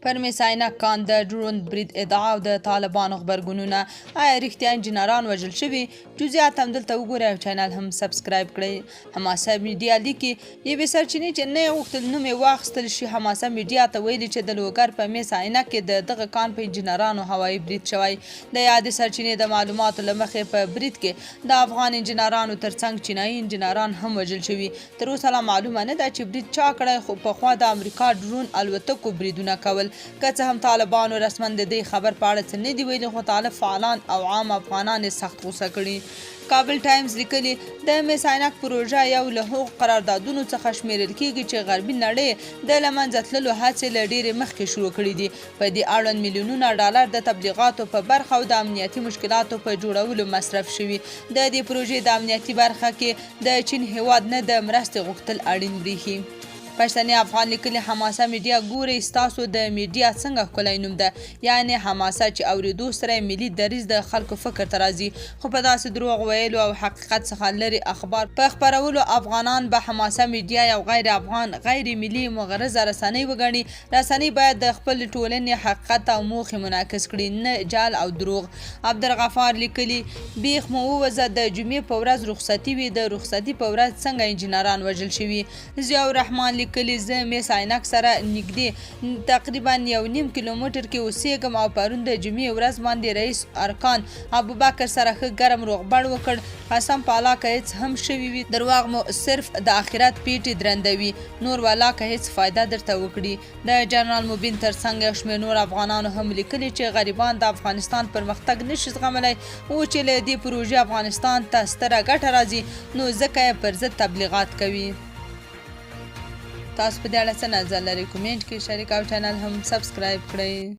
پر میساینه کان د ډرون برید ادعا او د طالبانو غبرګونونه آیا رښتیا انجینران وژل شوي؟ جزئیات هم دلته وګورئ او چینل هم سبسکرایب کړئ. حماسه میډیا لیکي یوې سرچینې چې نه یې غوښتل نوم یې واخیستل شي حماسه میډیا ته ویلي چې د لوګر په میساینه کې د دغه کان په انجینرانو هوایي برید شوی. د یادې سرچینې د معلوماتو له مخې په برید کې د افغان انجینرانو ترڅنګ چینایي انجینران هم وژل شوي. تر اوسه لا معلومه نه ده چې برید چا کړی، خو پخوا د امریکا ډرون الوتکو بریدونه کول. که څه هم طالبانو رسما د دې خبر په اړه څه نه دي ویلي، خو طالب فعالان او عام افغانان یې سخت غوسه کړي. کابل ټایمز لیکلي د میساینک پروژه یو له هغو قراردادونو څخه شمیرل کیږي چې غربي نړۍ د له منځه تللو هڅې له ډېرې مخکې شروع کړي دي. په دې اړوند میلیونونه ډالر د تبلیغاتو په برخه او د امنیتي مشکلاتو په جوړولو مصرف شوي. د دې پروژې د امنیتي برخه کې د چین هیواد نه د مرستې غوښتل اړین بریښي. پښتني افغان لیکلي حماسه میډیا ګورئ ستاسو د میډیا څنګه ښکلی نوم ده، یعنې حماسه چې اورېدو سره ملي دریځ د خلکو فکر ته راځي، خو په داسې دروغ ویلو او حقیقت څخه لرې اخبار په خپرولو افغانان به حماسه میډیا یو غیر افغان غیر ملي مغرضه رسنۍ وګڼي. رسنۍ باید د خپل ټولنې حقیقت او موخې منعکس کړي، نه جال او دروغ. عبدالغفار لیکلي بیخ مو ووځه د جمعې په ورځ رخصتي وي، د رخصتي په ورځ څنګه انجینران وژل شوي. ضیاء الرحمن لیکلي زه میساینک سره نږدې تقریبا 1.5 کیلومتر کې اوسېږم او پرون د جمعې ورځ باندې رئیس ارکان ابوبکر سره ښه ګرم روغبړ وکړ. قسم په الله که هېڅ هم شوي وي درواغ مو صرف د آخرت پیټې درندوي، نور والله که هېڅ فایده درته وکړي. د جنرال مبین ترڅنګ یو شمېر نور افغانانو هم لیکلي چې غریبان د افغانستان پرمختګ نشي زغملی، او چې له دې پروژې افغانستان ته ستره ګټه راځي نو ځکه یې پر ضد تبلیغات کوي. تاسو په دې اړه څه نظر لرئ؟ کومنټ کې شریک او چینل هم سبسکرایب کړئ.